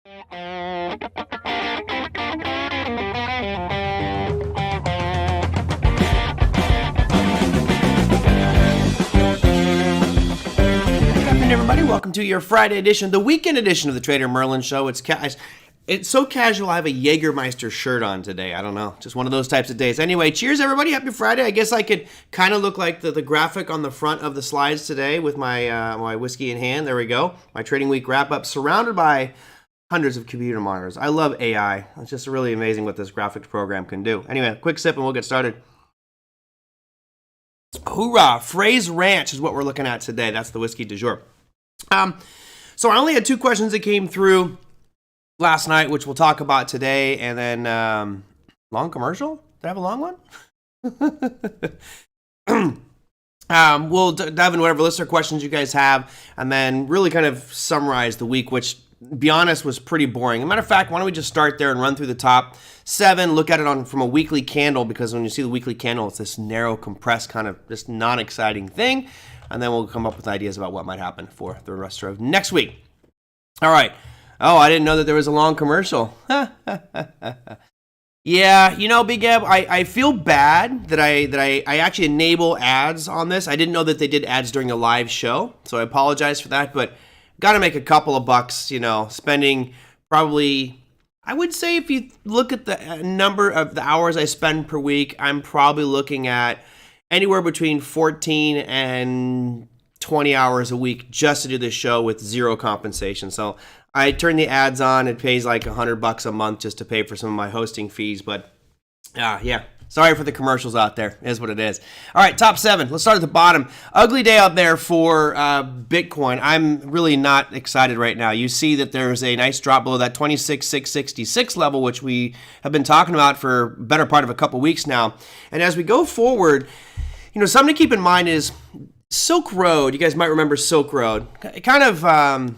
Everybody, welcome to your Friday edition, the weekend edition of the TraderMerlin show. It's so casual. I have a Jägermeister shirt on today. I don't know, just one of those types of days. Anyway, cheers everybody. Happy Friday. I guess I could kind of look like the graphic on the front of the slides today with my my whiskey in hand. There we go. My trading week wrap up, surrounded by hundreds of computer monitors. I love AI. It's just really amazing what this graphics program can do. Anyway, quick sip and we'll get started. Hoorah! Phrase Ranch is what we're looking at today. That's the whiskey du jour. So I only had 2 questions that came through last night, which we'll talk about today, and then long commercial. Did I have a long one? We'll dive into whatever listener questions you guys have, and then really kind of summarize the week, which, to be honest, was pretty boring. As a matter of fact, why don't we just start there and run through the top 7, look at it from a weekly candle, because when you see the weekly candle, it's this narrow, compressed, kind of just non-exciting thing, and then we'll come up with ideas about what might happen for the rest of next week. All right. Oh, I didn't know that there was a long commercial. Yeah, you know, Big Eb, I feel bad that I actually enable ads on this. I didn't know that they did ads during a live show, so I apologize for that, but got to make a couple of bucks, you know, spending probably, I would say if you look at the number of the hours I spend per week, I'm probably looking at anywhere between 14 and 20 hours a week just to do this show with zero compensation. So I turn the ads on. It pays like $100 a month just to pay for some of my hosting fees. But yeah, sorry for the commercials out there. It is what it is. All right, top 7. Let's start at the bottom. Ugly day out there for Bitcoin. I'm really not excited right now. You see that there's a nice drop below that 26,666 level, which we have been talking about for a better part of a couple weeks now. And as we go forward, you know, something to keep in mind is Silk Road. You guys might remember Silk Road. It kind of,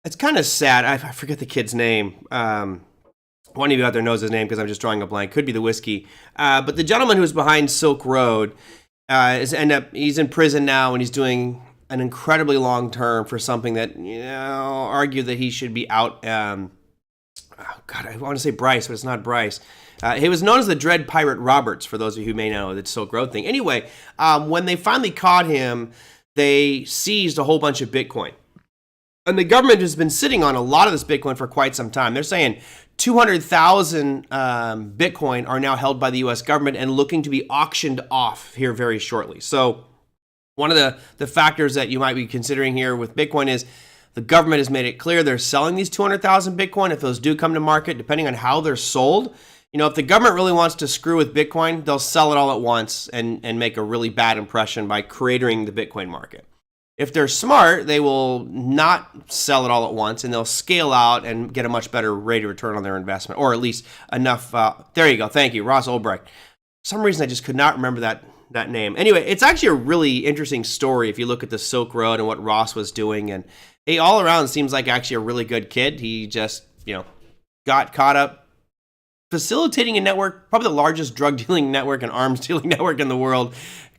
it's kind of sad. I forget the kid's name. One of you out there knows his name because I'm just drawing a blank. Could be the whiskey. But the gentleman who's behind Silk Road he's in prison now, and he's doing an incredibly long term for something that, you know, argue that he should be out. Oh God, I want to say Bryce, but it's not Bryce. He was known as the Dread Pirate Roberts, for those of you who may know the Silk Road thing. Anyway, when they finally caught him, they seized a whole bunch of Bitcoin. And the government has been sitting on a lot of this Bitcoin for quite some time. They're saying 200,000 Bitcoin are now held by the U.S. government and looking to be auctioned off here very shortly. So one of the factors that you might be considering here with Bitcoin is the government has made it clear they're selling these 200,000 Bitcoin. If those do come to market, depending on how they're sold, you know, if the government really wants to screw with Bitcoin, they'll sell it all at once and make a really bad impression by cratering the Bitcoin market. If they're smart, they will not sell it all at once, and they'll scale out and get a much better rate of return on their investment, or at least enough. There you go. Thank you, Ross Ulbricht. For some reason, I just could not remember that name. Anyway, it's actually a really interesting story if you look at the Silk Road and what Ross was doing, and he all around seems like actually a really good kid. He just, you know, got caught up facilitating a network, probably the largest drug dealing network and arms dealing network in the world.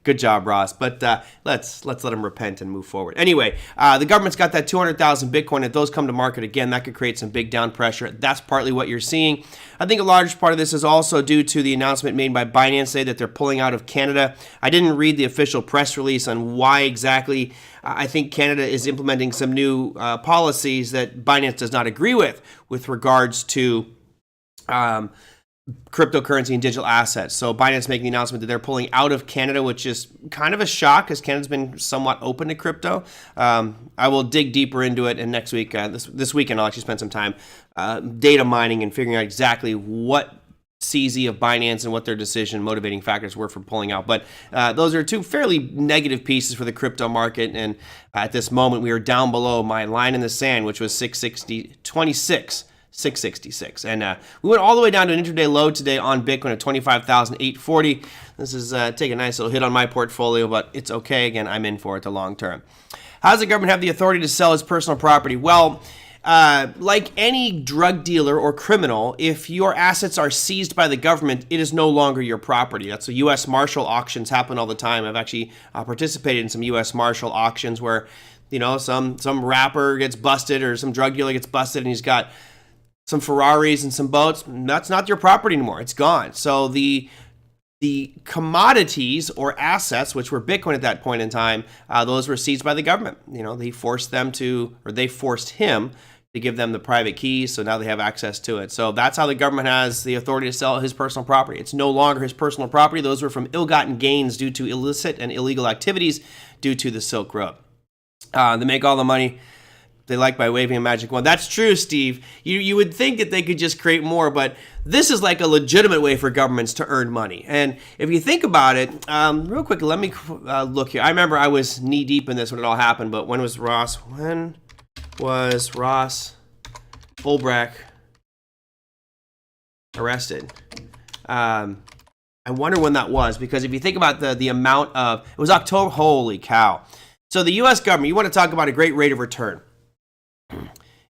Good job, Ross. But let's let him repent and move forward. Anyway, the government's got that 200,000 Bitcoin. If those come to market again, that could create some big down pressure. That's partly what you're seeing. I think a large part of this is also due to the announcement made by Binance today that they're pulling out of Canada. I didn't read the official press release on why exactly. I think Canada is implementing some new policies that Binance does not agree with regards to cryptocurrency and digital assets. So Binance making the announcement that they're pulling out of Canada, which is kind of a shock because Canada's been somewhat open to crypto. I will dig deeper into it, and next week, this weekend, I'll actually spend some time data mining and figuring out exactly what CZ of Binance and what their decision motivating factors were for pulling out. But those are two fairly negative pieces for the crypto market. And at this moment, we are down below my line in the sand, which was 666. And we went all the way down to an intraday low today on Bitcoin at 25,840. This is take a nice little hit on my portfolio, but it's okay. Again, I'm in for it the long term. How does the government have the authority to sell its personal property? Well, like any drug dealer or criminal, if your assets are seized by the government, it is no longer your property. That's what U.S. Marshal auctions happen all the time. I've actually participated in some U.S. Marshal auctions where you know, some rapper gets busted or some drug dealer gets busted and he's got some Ferraris and some boats, that's not your property anymore. It's gone. So the commodities or assets, which were Bitcoin at that point in time, those were seized by the government. You know, they forced him to give them the private keys, so now they have access to it. So that's how the government has the authority to sell his personal property. It's no longer his personal property. Those were from ill-gotten gains due to illicit and illegal activities due to the Silk Road. They make all the money they like by waving a magic wand. That's true, Steve. You would think that they could just create more, but this is like a legitimate way for governments to earn money. And if you think about it, real quick, let me look here. I remember I was knee-deep in this when it all happened, but when was Ross Ulbricht arrested? I wonder when that was, because if you think about the amount of, it was October, holy cow. So the U.S. government, you want to talk about a great rate of return.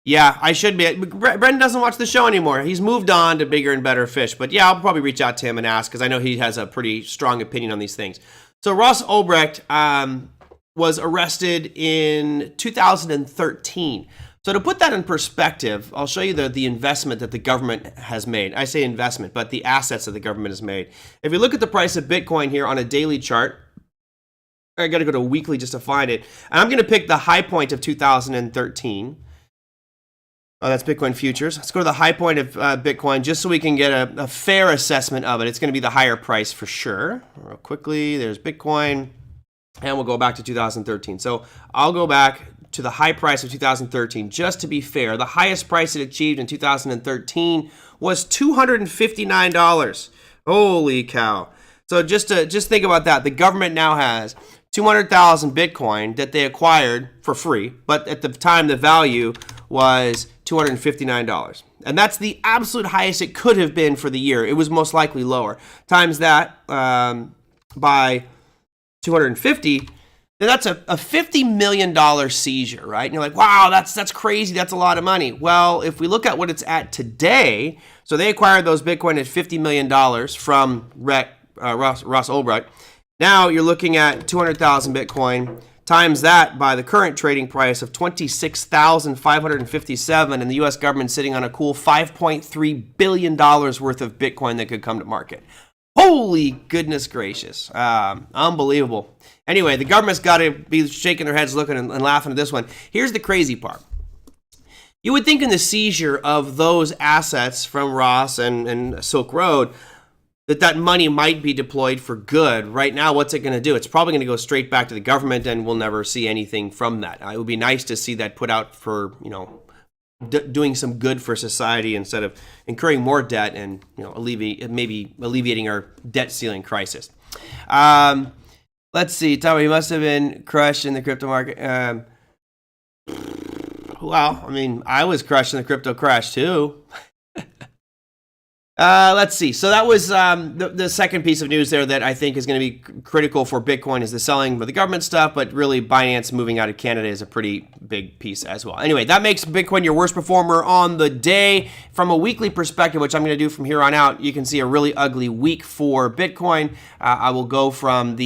Yeah, I should be. Brendan doesn't watch the show anymore. He's moved on to bigger and better fish. But yeah, I'll probably reach out to him and ask, because I know he has a pretty strong opinion on these things. So Ross Ulbricht was arrested in 2013. So to put that in perspective, I'll show you the investment that the government has made. I say investment, but the assets that the government has made. If you look at the price of Bitcoin here on a daily chart, I got to go to weekly just to find it. And I'm going to pick the high point of 2013. Oh, that's Bitcoin futures. Let's go to the high point of Bitcoin just so we can get a fair assessment of it. It's going to be the higher price for sure. Real quickly, there's Bitcoin. And we'll go back to 2013. So I'll go back to the high price of 2013. Just to be fair, the highest price it achieved in 2013 was $259. Holy cow. So just think about that. The government now has 200,000 Bitcoin that they acquired for free, but at the time the value was $259. And that's the absolute highest it could have been for the year. It was most likely lower. Times that by 250, then that's a $50 million seizure, right? And you're like, wow, that's crazy. That's a lot of money. Well, if we look at what it's at today, so they acquired those Bitcoin at $50 million from Ross Ulbricht. Now you're looking at 200,000 Bitcoin, times that by the current trading price of $26,557, and the U.S. government sitting on a cool $5.3 billion worth of Bitcoin that could come to market. Holy goodness gracious. Unbelievable. Anyway, the government's got to be shaking their heads looking and laughing at this one. Here's the crazy part. You would think in the seizure of those assets from Ross and Silk Road that money might be deployed for good. Right now, what's it going to do? It's probably going to go straight back to the government, and we'll never see anything from that. It would be nice to see that put out for, doing some good for society instead of incurring more debt and, alleviating our debt ceiling crisis. Let's see. Tommy, he must have been crushed in the crypto market. Well, I was crushed in the crypto crash too. Let's see. So that was the second piece of news there that I think is going to be critical for Bitcoin is the selling of the government stuff, but really Binance moving out of Canada is a pretty big piece as well. Anyway, that makes Bitcoin your worst performer on the day. From a weekly perspective, which I'm going to do from here on out, you can see a really ugly week for Bitcoin. I will go from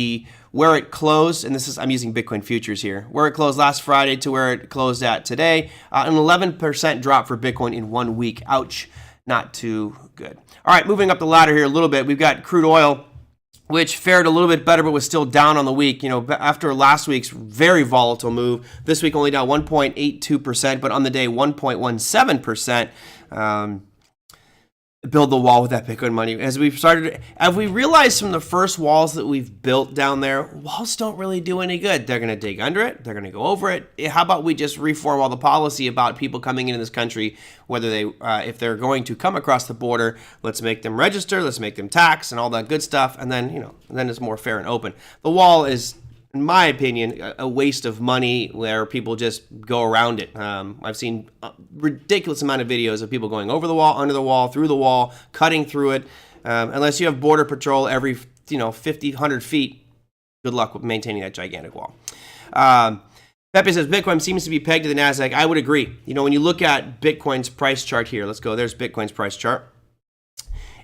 where it closed, and I'm using Bitcoin futures here, where it closed last Friday to where it closed at today. An 11% drop for Bitcoin in 1 week. Ouch. Not too good. All right, moving up the ladder here a little bit. We've got crude oil, which fared a little bit better, but was still down on the week. After last week's very volatile move, this week only down 1.82%, but on the day 1.17%. Build the wall with that Bitcoin money. As we realized from the first walls that we've built down there, walls don't really do any good. They're going to dig under it. They're going to go over it. How about we just reform all the policy about people coming into this country, whether if they're going to come across the border, let's make them register, let's make them tax and all that good stuff. And then, then it's more fair and open. The wall is, in my opinion, a waste of money where people just go around it. I've seen a ridiculous amount of videos of people going over the wall, under the wall, through the wall, cutting through it. Unless you have border patrol every 50, 100 feet, good luck with maintaining that gigantic wall. Pepe says, Bitcoin seems to be pegged to the NASDAQ. I would agree. When you look at Bitcoin's price chart here, let's go. There's Bitcoin's price chart.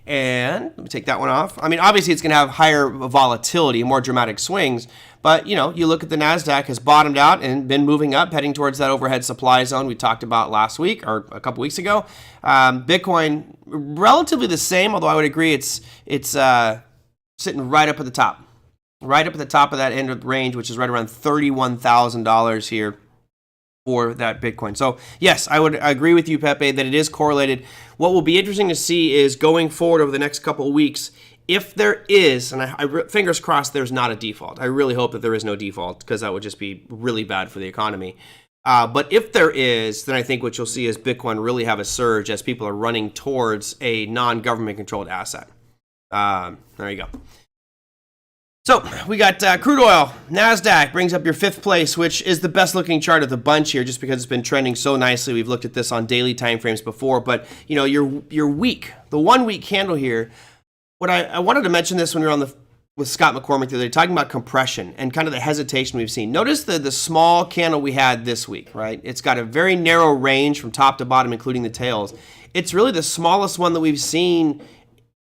And let me take that one off. I mean, obviously it's going to have higher volatility, more dramatic swings. But, you look at the NASDAQ has bottomed out and been moving up, heading towards that overhead supply zone we talked about last week or a couple weeks ago. Bitcoin, relatively the same, although I would agree it's sitting right up at the top. Right up at the top of that end of the range, which is right around $31,000 here for that Bitcoin. So yes, I would agree with you, Pepe, that it is correlated. What will be interesting to see is going forward over the next couple of weeks, if there is, and I fingers crossed there's not a default. I really hope that there is no default, because that would just be really bad for the economy. But if there is, then I think what you'll see is Bitcoin really have a surge as people are running towards a non-government controlled asset. There you go. So we got crude oil. NASDAQ brings up your 5th place, which is the best looking chart of the bunch here, just because it's been trending so nicely. We've looked at this on daily timeframes before, but your week, the 1 week candle here. What I wanted to mention this when we were on with Scott McCormick the other day, talking about compression and kind of the hesitation we've seen. Notice the small candle we had this week, right? It's got a very narrow range from top to bottom, including the tails. It's really the smallest one that we've seen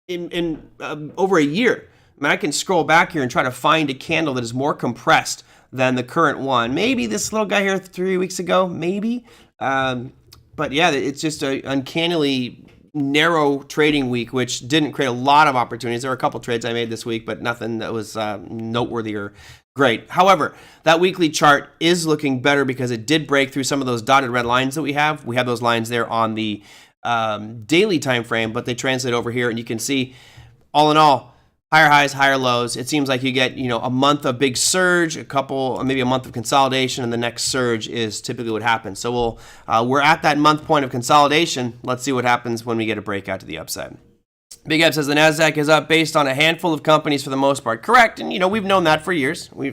in over a year. I mean, I can scroll back here and try to find a candle that is more compressed than the current one. Maybe this little guy here 3 weeks ago, maybe. But yeah, it's just an uncannily narrow trading week, which didn't create a lot of opportunities. There were a couple trades I made this week, but nothing that was noteworthy or great. However, that weekly chart is looking better because it did break through some of those dotted red lines that we have. We have those lines there on the daily time frame, but they translate over here, and you can see, all in all, higher highs, higher lows. It seems like you get, a month of big surge, maybe a month of consolidation, and the next surge is typically what happens. So we're at that month point of consolidation. Let's see what happens when we get a breakout to the upside. Big Ed says the NASDAQ is up based on a handful of companies for the most part. Correct, and we've known that for years. We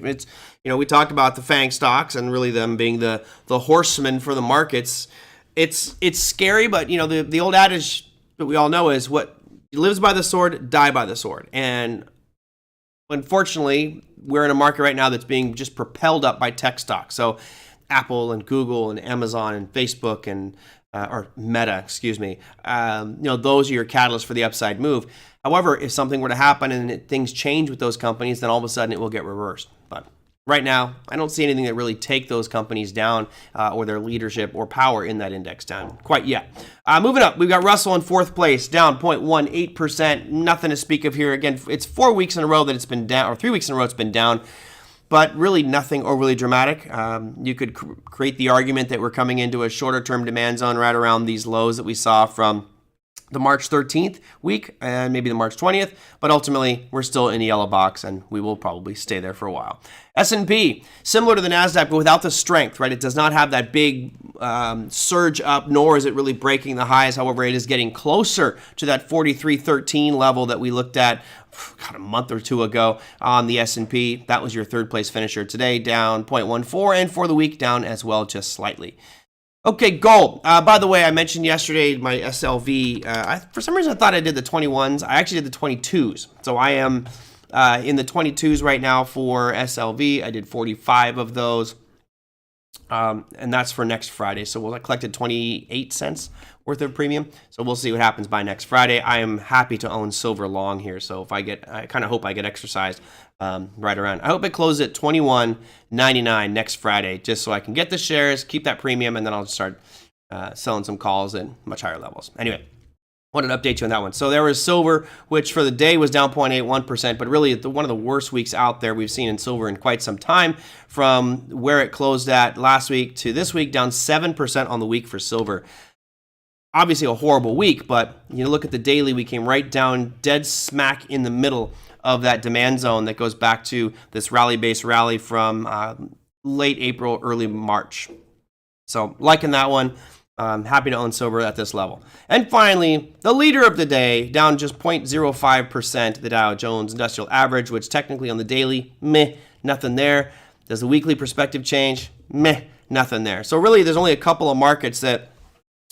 talked about the FANG stocks and really them being the horsemen for the markets. It's scary, but the old adage that we all know is what lives by the sword, die by the sword. And unfortunately, we're in a market right now that's being just propelled up by tech stocks. So Apple and Google and Amazon and Facebook and or Meta, excuse me. Those are your catalysts for the upside move. However, if something were to happen and things change with those companies, then all of a sudden it will get reversed. But right now, I don't see anything that really take those companies down or their leadership or power in that index down quite yet. Moving up, we've got Russell in 4th place, down 0.18%. Nothing to speak of here. Again, it's 4 weeks in a row that it's been down, or 3 weeks in a row it's been down, but really nothing overly dramatic. You could create the argument that we're coming into a shorter term demand zone right around these lows that we saw from the March 13th week and maybe the March 20th, but ultimately we're still in the yellow box and we will probably stay there for a while. S&P, similar to the NASDAQ, but without the strength, right? It does not have that big surge up, nor is it really breaking the highs. However, it is getting closer to that 43.13 level that we looked at a month or two ago on the S&P. That was your 3rd place finisher today, down 0.14, and for the week down as well, just slightly. Okay, gold. By the way, I mentioned yesterday my SLV. For some reason, I thought I did the 21s. I actually did the 22s. So I am in the 22s right now for SLV. I did 45 of those. And that's for next Friday. So we'll collected 28 cents worth of premium. So we'll see what happens by next Friday. I am happy to own silver long here. So if I kind of hope I get exercised right around. I hope it closes at $21.99 next Friday, just so I can get the shares, keep that premium, and then I'll start selling some calls at much higher levels. Anyway, wanted to update you on that one. So there was silver, which for the day was down 0.81%, but really one of the worst weeks out there we've seen in silver in quite some time. From where it closed at last week to this week, down 7% on the week for silver. Obviously a horrible week, but look at the daily, we came right down dead smack in the middle of that demand zone that goes back to this rally-based rally from late April, early March. So liking that one. Happy to own silver at this level. And finally, the leader of the day, down just 0.05%, the Dow Jones Industrial Average, which technically on the daily, nothing there. Does the weekly perspective change? Nothing there. So really, there's only a couple of markets that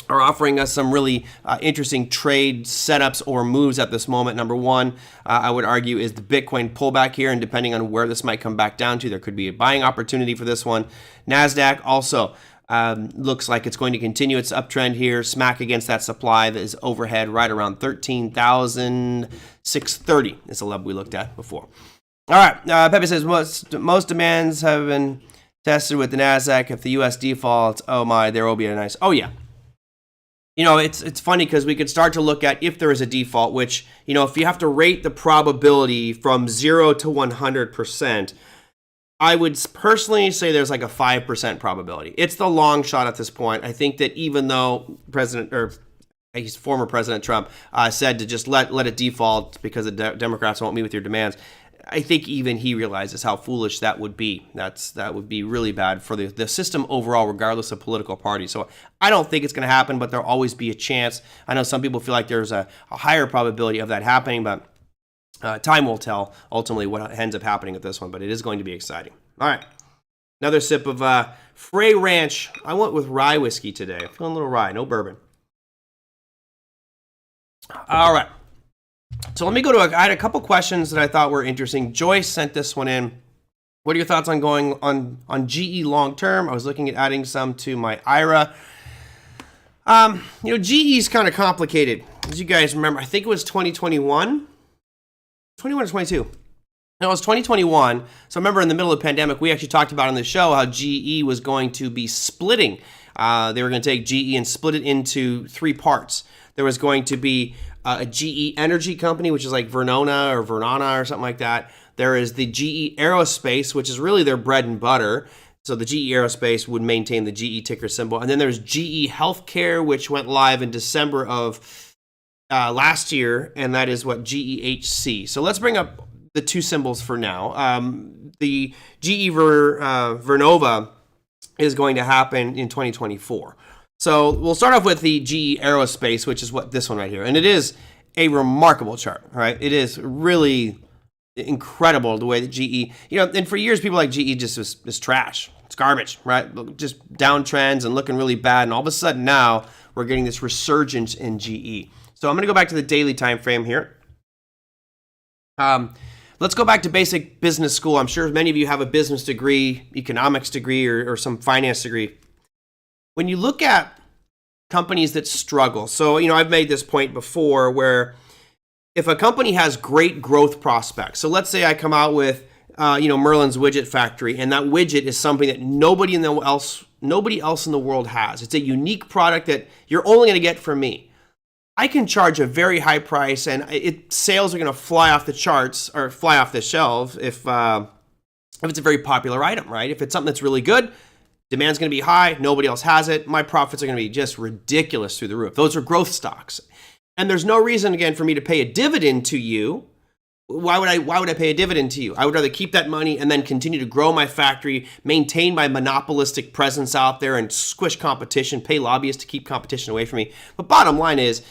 are offering us some really interesting trade setups or moves at this moment. Number one, I would argue, is the Bitcoin pullback here, and depending on where this might come back down to, there could be a buying opportunity for this one. NASDAQ also Looks like it's going to continue its uptrend here, smack against that supply that is overhead right around 13,630 is the level we looked at before. All right, Pepe says most demands have been tested with the NASDAQ. If the U.S. defaults, oh my, there will be a nice, oh yeah. It's funny because we could start to look at if there is a default, which, if you have to rate the probability from 0 to 100%, I would personally say there's like a 5% probability. It's the long shot at this point. I think that even though former President Trump said to just let it default because the Democrats won't meet with your demands, I think even he realizes how foolish that would be. That would be really bad for the system overall, regardless of political party. So I don't think it's going to happen, but there'll always be a chance. I know some people feel like there's a higher probability of that happening, but time will tell ultimately what ends up happening with this one. But it is going to be exciting. All right, another sip of Frey Ranch. I went with rye whiskey today. I'm feeling a little rye, no bourbon. All right. So let me go to I had a couple questions that I thought were interesting. Joyce sent this one in. What are your thoughts on going on GE long term? I was looking at adding some to my IRA. GE is kind of complicated. As you guys remember, I think it was 2021. 21 or 22. No, it was 2021. So remember in the middle of the pandemic, we actually talked about on the show how GE was going to be splitting. They were going to take GE and split it into three parts. There was going to be a GE Energy company, which is like Vernona or something like that. There is the GE Aerospace, which is really their bread and butter. So the GE Aerospace would maintain the GE ticker symbol. And then there's GE Healthcare, which went live in December of last year, and that is what GEHC. So let's bring up the two symbols for now. The GE Vernova is going to happen in 2024. So we'll start off with the GE Aerospace, which is what this one right here. And it is a remarkable chart, right? It is really incredible the way that GE, and for years people like GE just is trash. It's garbage, right? Just downtrends and looking really bad. And all of a sudden now we're getting this resurgence in GE. So I'm going to go back to the daily time frame here. Let's go back to basic business school. I'm sure many of you have a business degree, economics degree, or some finance degree. When you look at companies that struggle, so, I've made this point before where if a company has great growth prospects, so let's say I come out with, Merlin's widget factory, and that widget is something that nobody else in the world has. It's a unique product that you're only going to get from me. I can charge a very high price, and sales are going to fly off the charts or fly off the shelf if it's a very popular item, right? If it's something that's really good, demand's going to be high, nobody else has it, my profits are going to be just ridiculous through the roof. Those are growth stocks. And there's no reason, again, for me to pay a dividend to you. Why would I pay a dividend to you? I would rather keep that money and then continue to grow my factory, maintain my monopolistic presence out there and squish competition, pay lobbyists to keep competition away from me. But bottom line is,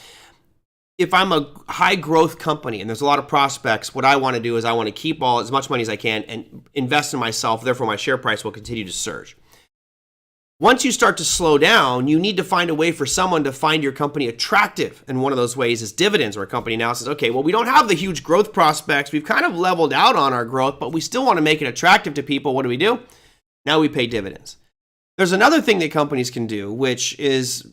if I'm a high growth company and there's a lot of prospects, what I want to do is I want to keep as much money as I can and invest in myself. Therefore, my share price will continue to surge. Once you start to slow down, you need to find a way for someone to find your company attractive. And one of those ways is dividends, where a company now says, okay, well, we don't have the huge growth prospects. We've kind of leveled out on our growth, but we still want to make it attractive to people. What do? Now we pay dividends. There's another thing that companies can do, which is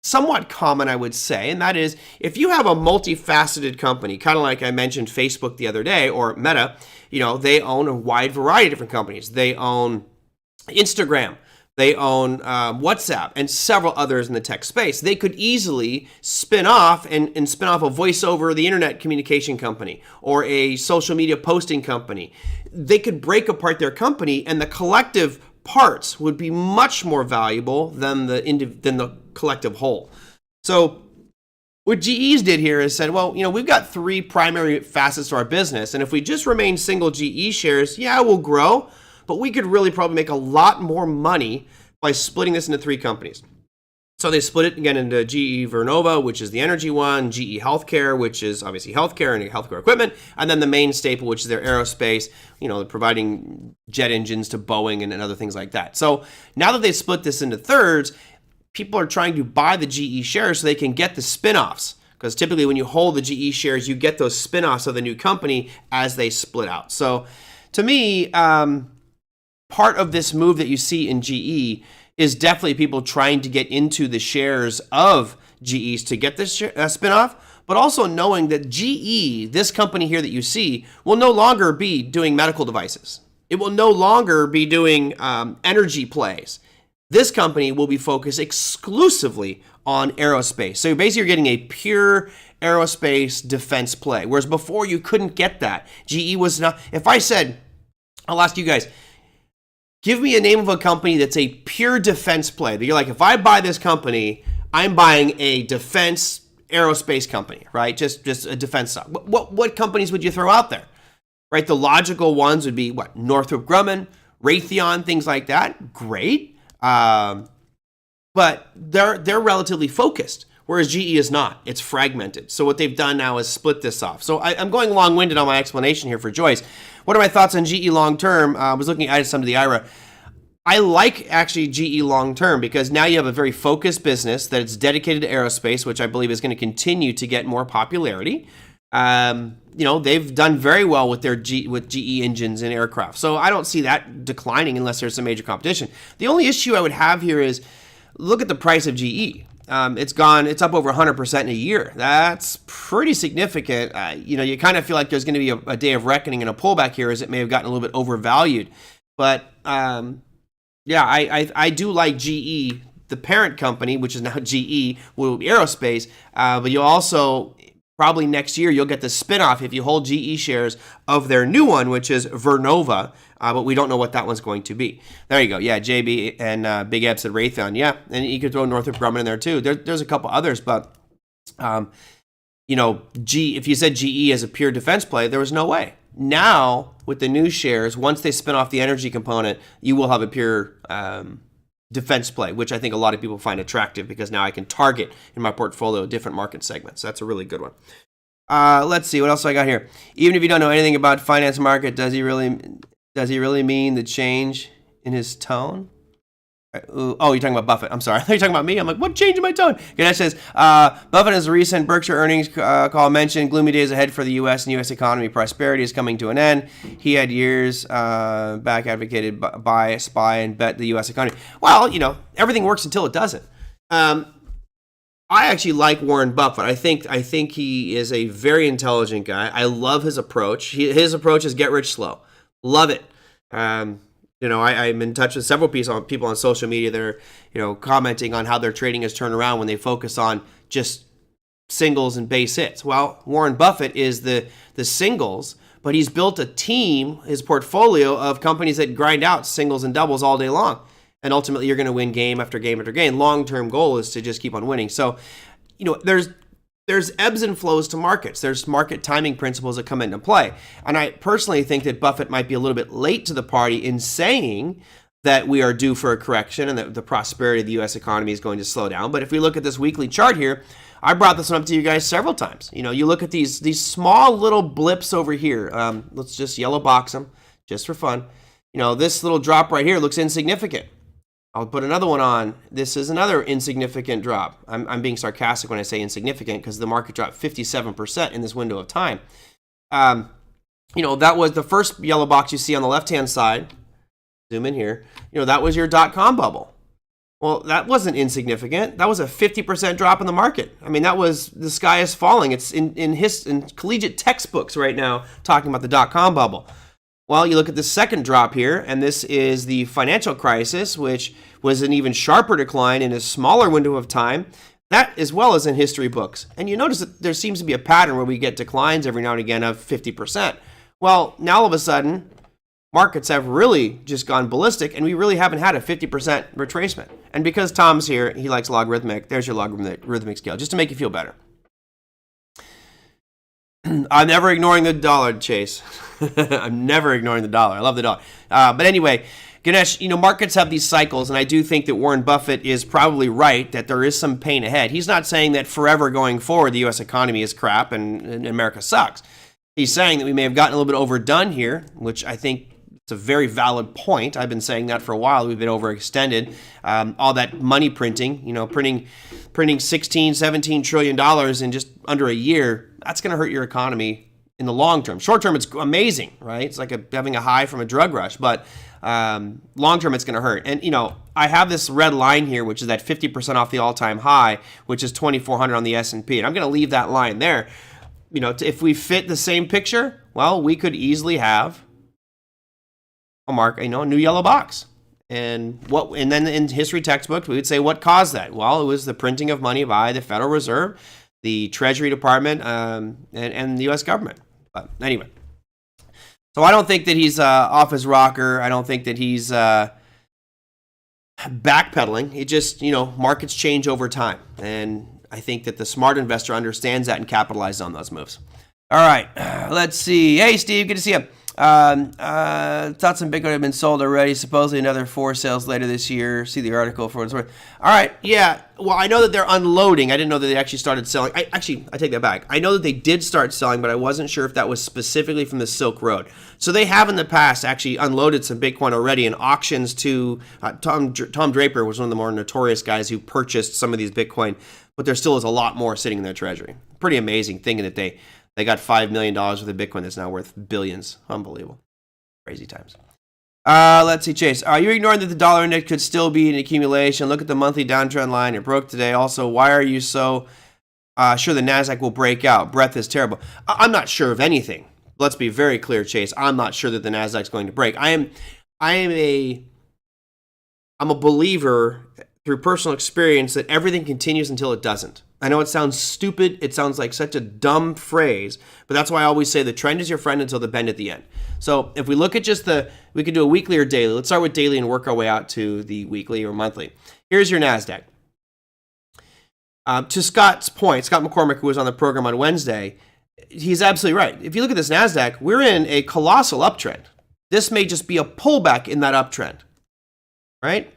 somewhat common, I would say, and that is if you have a multifaceted company, kind of like I mentioned Facebook the other day, or Meta, they own a wide variety of different companies. They own Instagram, they own WhatsApp, and several others in the tech space. They could easily spin off and spin off a voice over the internet communication company or a social media posting company. They could break apart their company, and the collective parts would be much more valuable than the collective whole. So what GE's did here is said, well, we've got three primary facets to our business, and if we just remain single GE shares, yeah, we'll grow, but we could really probably make a lot more money by splitting this into three companies. So they split it again into GE Vernova, which is the energy one, GE Healthcare, which is obviously healthcare and healthcare equipment, and then the main staple, which is their aerospace, providing jet engines to Boeing and other things like that. So now that they've split this into thirds, people are trying to buy the GE shares so they can get the spin-offs. Because typically when you hold the GE shares, you get those spin-offs of the new company as they split out. So to me, part of this move that you see in GE is definitely people trying to get into the shares of GEs to get this spinoff, but also knowing that GE, this company here that you see, will no longer be doing medical devices. It will no longer be doing energy plays. This company will be focused exclusively on aerospace. So basically you're getting a pure aerospace defense play, whereas before you couldn't get that. GE was not, if I said, I'll ask you guys, give me a name of a company that's a pure defense play. That you're like, if I buy this company, I'm buying a defense aerospace company, right? Just a defense stock. What companies would you throw out there, right? The logical ones would be what? Northrop Grumman, Raytheon, things like that. Great, but they're relatively focused, whereas GE is not. It's fragmented. So what they've done now is split this off. So I'm going long-winded on my explanation here for Joyce. What are my thoughts on GE long-term? I was looking at some of the IRA. I like actually GE long-term because now you have a very focused business that is dedicated to aerospace, which I believe is going to continue to get more popularity. They've done very well with their GE engines and aircraft. So I don't see that declining unless there's some major competition. The only issue I would have here is look at the price of GE. It's up over 100% in a year. That's pretty significant. You kind of feel like there's going to be a day of reckoning and a pullback here as it may have gotten a little bit overvalued. But I do like GE, the parent company, which is now GE, will be aerospace. But you'll also, probably next year, you'll get the spinoff if you hold GE shares of their new one, which is Vernova. But we don't know what that one's going to be. There you go. Yeah, JB and Big Eb said Raytheon. Yeah, and you could throw Northrop Grumman in there too. There's a couple others, but if you said GE as a pure defense play, there was no way. Now, with the new shares, once they spin off the energy component, you will have a pure defense play, which I think a lot of people find attractive because now I can target in my portfolio different market segments. That's a really good one. Let's see, what else I got here? Even if you don't know anything about finance market, does he really mean the change in his tone? Oh, you're talking about Buffett. I'm sorry. I thought you were talking about me. I'm like, what change in my tone? Ganesh says, Buffett has a recent Berkshire earnings call mentioned gloomy days ahead for the U.S. and U.S. economy. Prosperity is coming to an end. He had years back advocated buy, spy, and bet the U.S. economy. Well, everything works until it doesn't. I actually like Warren Buffett. I think he is a very intelligent guy. I love his approach. His approach is get rich slow. Love it. I'm in touch with several people on social media that are, commenting on how their trading has turned around when they focus on just singles and base hits. Well, Warren Buffett is the singles, but he's built a team, his portfolio of companies that grind out singles and doubles all day long. And ultimately, you're going to win game after game after game. Long-term goal is to just keep on winning. So, there's ebbs and flows to markets. There's market timing principles that come into play. And I personally think that Buffett might be a little bit late to the party in saying that we are due for a correction and that the prosperity of the U.S. economy is going to slow down. But if we look at this weekly chart here, I brought this one up to you guys several times. You look at these small little blips over here. Let's just yellow box them just for fun. This little drop right here looks insignificant. I'll put another one on. This is another insignificant drop. I'm being sarcastic when I say insignificant because the market dropped 57% in this window of time. That was the first yellow box you see on the left-hand side. Zoom in here. That was your dot-com bubble. Well, that wasn't insignificant. That was a 50% drop in the market. I mean, that was the sky is falling. It's in collegiate textbooks right now talking about the dot-com bubble. Well, you look at the second drop here, and this is the financial crisis, which was an even sharper decline in a smaller window of time, that as well as in history books. And you notice that there seems to be a pattern where we get declines every now and again of 50%. Well, now all of a sudden, markets have really just gone ballistic, and we really haven't had a 50% retracement. And because Tom's here, he likes logarithmic, there's your logarithmic scale, just to make you feel better. I'm never ignoring the dollar, Chase. I'm never ignoring the dollar. I love the dollar. But anyway, Ganesh, markets have these cycles, and I do think that Warren Buffett is probably right that there is some pain ahead. He's not saying that forever going forward the U.S. economy is crap and America sucks. He's saying that we may have gotten a little bit overdone here, which I think it's a very valid point. I've been saying that for a while. We've been overextended. All that money printing, printing $16, $17 trillion in just under a year, that's going to hurt your economy in the long term. Short term, it's amazing, right? It's like having a high from a drug rush. But long term it's going to hurt. And I have this red line here, which is at 50% off the all-time high, which is 2,400 on the S&P, and I'm going to leave that line there. If we fit the same picture, well, we could easily have a mark, a new yellow box. And then in history textbooks, we would say what caused that? Well, it was the printing of money by the Federal Reserve, the Treasury Department, and the U.S. government. But anyway, so I don't think that he's off his rocker. I don't think that he's backpedaling. It just, markets change over time. And I think that the smart investor understands that and capitalizes on those moves. All right, let's see. Hey, Steve, good to see you. Thought some Bitcoin had been sold already. Supposedly another 4 sales later this year. See the article for what it's worth. All right, yeah. Well, I know that they're unloading. I didn't know that they actually started selling. I take that back. I know that they did start selling, but I wasn't sure if that was specifically from the Silk Road. So they have in the past actually unloaded some Bitcoin already in auctions to Tom Draper was one of the more notorious guys who purchased some of these Bitcoin, but there still is a lot more sitting in their treasury. Pretty amazing thinking that they got $5 million worth of Bitcoin that's now worth billions. Unbelievable. Crazy times. Let's see, Chase. Are you ignoring that the dollar index could still be an accumulation? Look at the monthly downtrend line. It broke today. Also, why are you so sure the NASDAQ will break out? Breath is terrible. I'm not sure of anything. Let's be very clear, Chase. I'm not sure that the NASDAQ is going to break. I'm a believer through personal experience that everything continues until it doesn't. I know it sounds stupid. It sounds like such a dumb phrase, but that's why I always say the trend is your friend until the bend at the end. So if we look at we could do a weekly or daily. Let's start with daily and work our way out to the weekly or monthly. Here's your NASDAQ. To Scott's point, Scott McCormick, who was on the program on Wednesday, he's absolutely right. If you look at this NASDAQ, we're in a colossal uptrend. This may just be a pullback in that uptrend, right?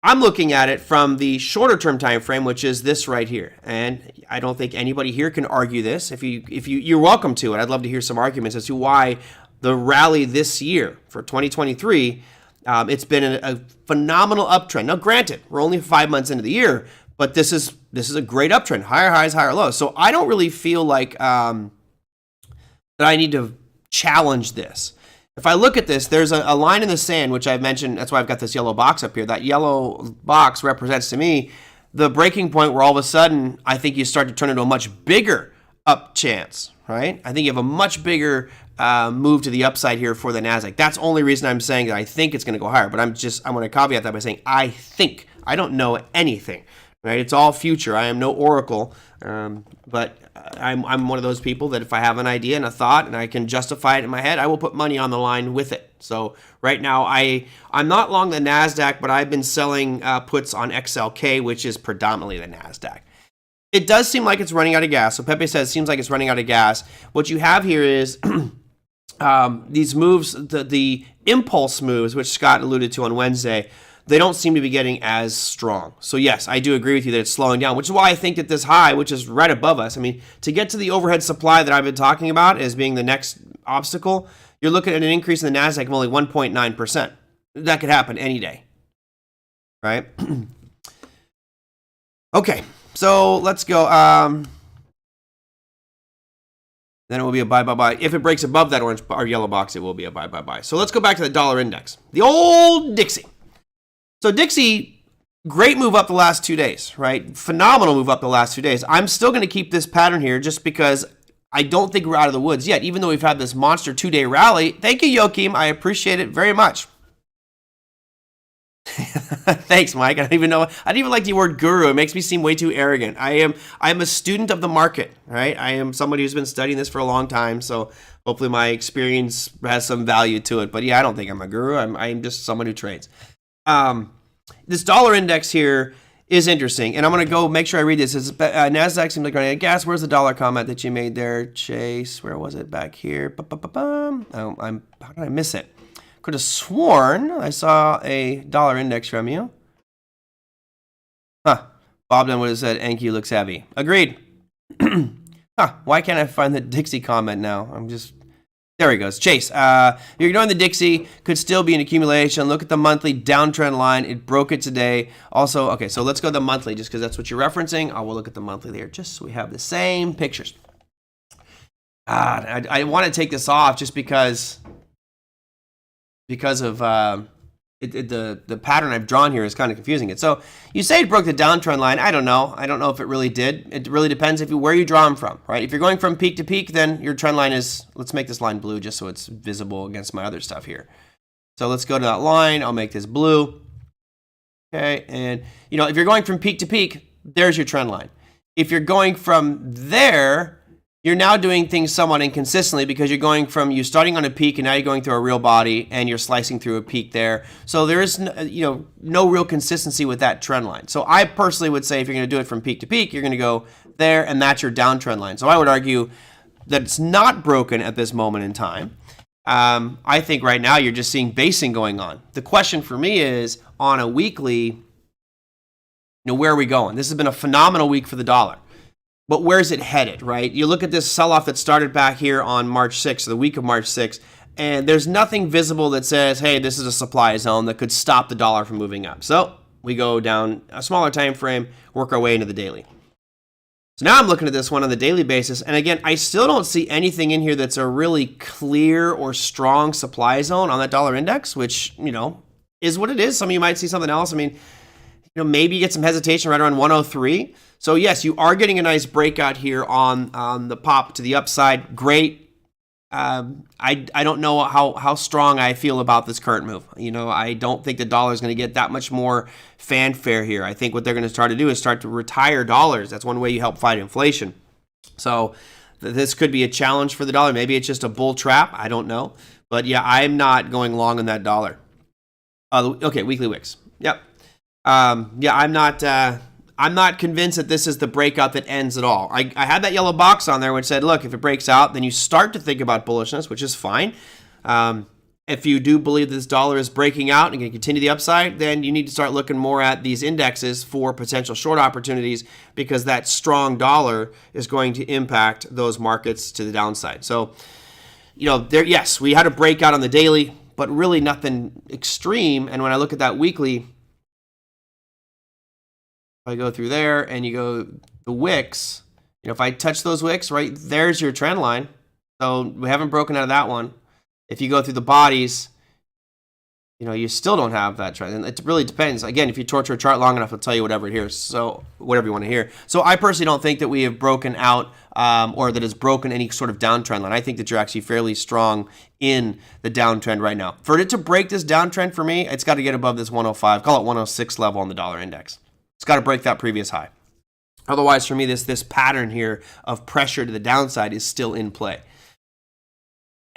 I'm looking at it from the shorter term time frame, which is this right here. And I don't think anybody here can argue this. If you're welcome to it. I'd love to hear some arguments as to why the rally this year for 2023, it's been a phenomenal uptrend. Now, granted, we're only 5 months into the year, but this is a great uptrend. Higher highs, higher lows. So I don't really feel like that I need to challenge this. If I look at this, there's a line in the sand, which I've mentioned. That's why I've got this yellow box up here. That yellow box represents to me the breaking point where all of a sudden I think you start to turn into a much bigger up chance, right? I think you have a much bigger move to the upside here for the NASDAQ. That's the only reason I'm saying that I think it's going to go higher. But I'm going to caveat that by saying I think. I don't know anything, right? It's all future. I am no oracle, but I'm one of those people that if I have an idea and a thought and I can justify it in my head, I will put money on the line with it. So right now I'm not long the NASDAQ, but I've been selling puts on XLK, which is predominantly the NASDAQ. It does seem like it's running out of gas. So Pepe says it seems like it's running out of gas. What you have here is these moves, the impulse moves, which Scott alluded to on Wednesday, they don't seem to be getting as strong. So yes, I do agree with you that it's slowing down, which is why I think that this high, which is right above us, I mean, to get to the overhead supply that I've been talking about as being the next obstacle, you're looking at an increase in the NASDAQ of only 1.9%. That could happen any day, right? Okay, so let's go. Then it will be a buy. If it breaks above that orange or yellow box, it will be a buy. So let's go back to the dollar index. The old Dixie. So Dixie, great move up the last 2 days, right? Phenomenal move up the last 2 days. I'm still going to keep this pattern here just because I don't think we're out of the woods yet, even though we've had this monster 2-day rally. Thank you, Joachim. I appreciate it very much. Thanks, Mike. I don't even like the word guru. It makes me seem way too arrogant. I'm a student of the market, right? I am somebody who's been studying this for a long time, so hopefully my experience has some value to it. But yeah, I don't think I'm a guru. I'm just someone who trades. This dollar index here is interesting, and I'm going to go make sure I read this. NASDAQ seems like running out of gas. Where's the dollar comment that you made there, Chase? Where was it? Back here. Oh, how did I miss it? Could have sworn I saw a dollar index from you. Huh. Bob then would have said, Enki looks heavy. Agreed. Why can't I find the Dixie comment now? There he goes. Chase, you're ignoring the Dixie. Could still be an accumulation. Look at the monthly downtrend line. It broke it today. Also, okay, so let's go to the monthly just because that's what you're referencing. I will look at the monthly there just so we have the same pictures. I want to take this off just because of the pattern I've drawn here is kind of confusing it. So you say it broke the downtrend line. I don't know. I don't know if it really did. It really depends where you draw them from, right? If you're going from peak to peak, then your trend line is, let's make this line blue just so it's visible against my other stuff here. So let's go to that line. I'll make this blue. Okay, and if you're going from peak to peak, there's your trend line. If you're going from there, you're now doing things somewhat inconsistently because you're going from you starting on a peak and now you're going through a real body and you're slicing through a peak there. So there is no real consistency with that trend line. So I personally would say if you're going to do it from peak to peak, you're going to go there and that's your downtrend line. So I would argue that it's not broken at this moment in time. I think right now you're just seeing basing going on. The question for me is on a weekly, where are we going? This has been a phenomenal week for the dollar. But where's it headed, right? You look at this sell-off that started back here on March 6th, the week of March 6th, and there's nothing visible that says, hey, this is a supply zone that could stop the dollar from moving up. So we go down a smaller time frame, work our way into the daily. So now I'm looking at this one on the daily basis, and again, I still don't see anything in here that's a really clear or strong supply zone on that dollar index, which, is what it is. Some of you might see something else. I mean, maybe you get some hesitation right around 103. So yes, you are getting a nice breakout here on the pop to the upside. Great. I don't know how strong I feel about this current move. I don't think the dollar is going to get that much more fanfare here. I think what they're going to start to do is start to retire dollars. That's one way you help fight inflation. So this could be a challenge for the dollar. Maybe it's just a bull trap. I don't know. But yeah, I'm not going long on that dollar. Okay, weekly wicks. Yep. I'm not convinced that this is the breakout that ends at all. I had that yellow box on there which said, look, if it breaks out, then you start to think about bullishness, which is fine. If you do believe this dollar is breaking out and going to continue the upside, then you need to start looking more at these indexes for potential short opportunities because that strong dollar is going to impact those markets to the downside. So, yes, we had a breakout on the daily, but really nothing extreme. And when I look at that weekly, if I go through there and you go the wicks, if I touch those wicks, right, there's your trend line. So we haven't broken out of that one. If you go through the bodies, you still don't have that trend. And it really depends. Again, if you torture a chart long enough, it'll tell you whatever it hears. So whatever you want to hear. So I personally don't think that we have broken out or that it's broken any sort of downtrend line. I think that you're actually fairly strong in the downtrend right now. For it to break this downtrend for me, it's got to get above this 105, call it 106 level on the dollar index. It's got to break that previous high. Otherwise, for me, this pattern here of pressure to the downside is still in play.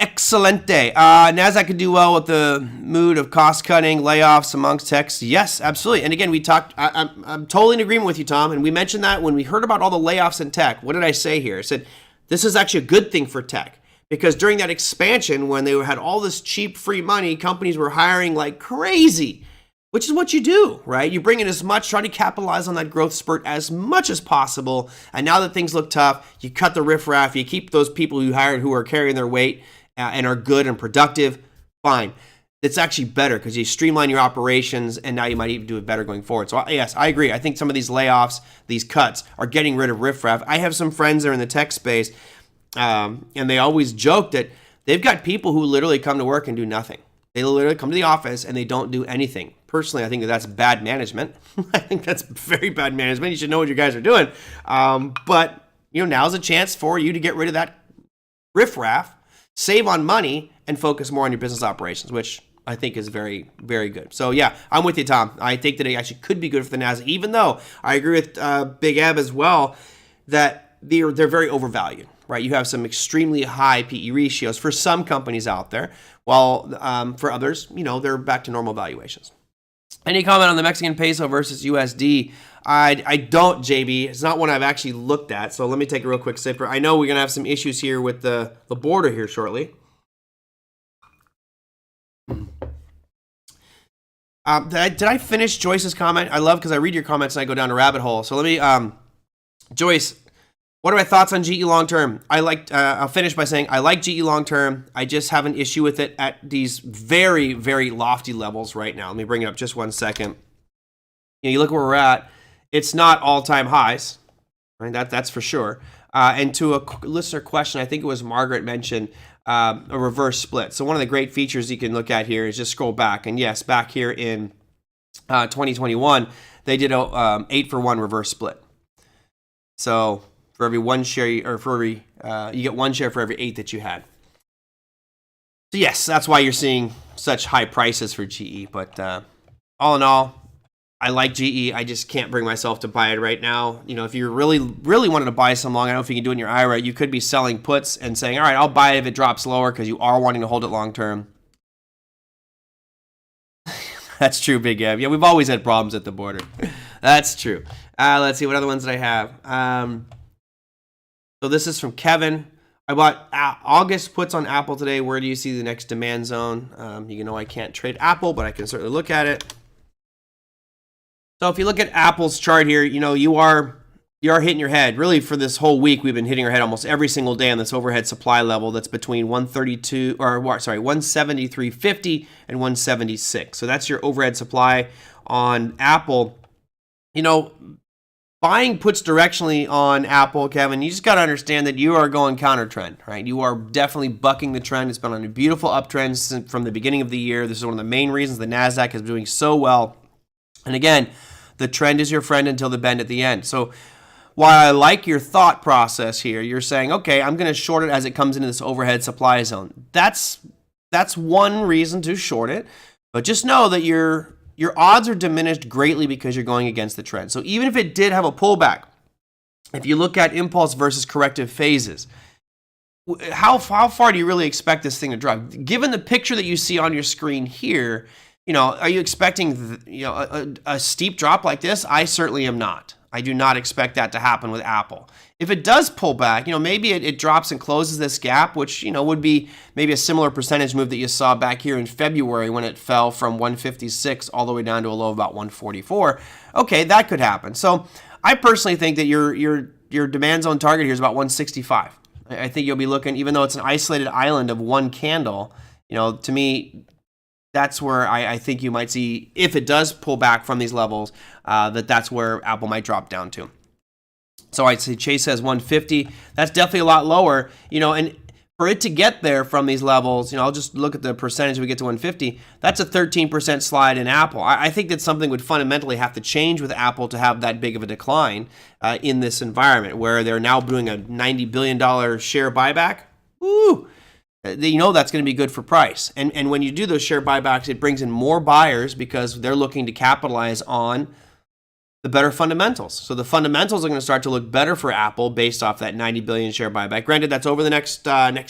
Excelente. NASDAQ could do well with the mood of cost-cutting, layoffs amongst techs. Yes, absolutely. And again, we talked, I'm totally in agreement with you, Tom. And we mentioned that when we heard about all the layoffs in tech. What did I say here? I said, this is actually a good thing for tech. Because during that expansion, when they had all this cheap, free money, companies were hiring like crazy. Which is what you do, right? You bring in as much, try to capitalize on that growth spurt as much as possible. And now that things look tough, you cut the riffraff, you keep those people you hired who are carrying their weight and are good and productive. Fine. It's actually better because you streamline your operations and now you might even do it better going forward. So yes, I agree. I think some of these layoffs, these cuts are getting rid of riffraff. I have some friends that are in the tech space and they always joke that they've got people who literally come to work and do nothing. They literally come to the office and they don't do anything. Personally, I think that's bad management. I think that's very bad management. You should know what you guys are doing. But now's a chance for you to get rid of that riffraff, save on money, and focus more on your business operations, which I think is very, very good. So yeah, I'm with you, Tom. I think that it actually could be good for the NASDAQ, even though I agree with Big Eb as well that they're very overvalued. Right, you have some extremely high PE ratios for some companies out there, while for others, they're back to normal valuations. Any comment on the Mexican peso versus USD? I don't, JB. It's not one I've actually looked at, so let me take a real quick sipper. I know we're going to have some issues here with the border here shortly. Did I finish Joyce's comment? I love because I read your comments and I go down a rabbit hole. So let me, Joyce, what are my thoughts on GE long term? I'll finish by saying I like GE long term. I just have an issue with it at these very, very lofty levels right now. Let me bring it up just 1 second. You look where we're at. It's not all-time highs, right? That's for sure. And to a listener question, I think it was Margaret mentioned a reverse split. So one of the great features you can look at here is just scroll back. And yes, back here in 2021, they did a 8-for-1 reverse split. So for every one share, or for every you get one share for every 8 that you had. So yes, that's why you're seeing such high prices for GE. But all in all, I like GE. I just can't bring myself to buy it right now. You know, if you're really wanted to buy some long, I don't know if you can do it in your IRA, you could be selling puts and saying, all right, I'll buy it if it drops lower because you are wanting to hold it long term. That's true, Big Ev. Yeah, we've always had problems at the border. That's true. Let's see what other ones did I have. So this is from Kevin. I bought August puts on Apple today. Where do you see the next demand zone? You know I can't trade Apple, but I can certainly look at it. So if you look at Apple's chart here, you know you are hitting your head. Really, for this whole week, we've been hitting our head almost every single day on this overhead supply level that's between 173.50 and 176. So that's your overhead supply on Apple. You know, buying puts directionally on Apple, Kevin, you just got to understand that you are going counter trend, right? You are definitely bucking the trend. It's been on a beautiful uptrend from the beginning of the year. This is one of the main reasons the NASDAQ is doing so well. And again, the trend is your friend until the bend at the end. So while I like your thought process here, you're saying, okay, I'm going to short it as it comes into this overhead supply zone. That's one reason to short it. But just know that your odds are diminished greatly because you're going against the trend. So even if it did have a pullback, if you look at impulse versus corrective phases, how far do you really expect this thing to drop? Given the picture that you see on your screen here, you know, are you expecting a steep drop like this? I certainly am not. I do not expect that to happen with Apple. If it does pull back, you know, maybe it drops and closes this gap, which, you know, would be maybe a similar percentage move that you saw back here in February when it fell from 156 all the way down to a low of about 144. Okay, that could happen. So I personally think that your demand zone target here is about 165. I think you'll be looking, even though it's an isolated island of one candle, you know, to me, that's where I think you might see, if it does pull back from these levels, that's where Apple might drop down to. So I'd say Chase says 150. That's definitely a lot lower, you know, and for it to get there from these levels, you know, I'll just look at the percentage we get to 150. That's a 13% slide in Apple. I think that something would fundamentally have to change with Apple to have that big of a decline in this environment where they're now doing a $90 billion share buyback. Woo! You know that's going to be good for price. And when you do those share buybacks, it brings in more buyers because they're looking to capitalize on the better fundamentals. So the fundamentals are going to start to look better for Apple based off that 90 billion share buyback. Granted, that's over the next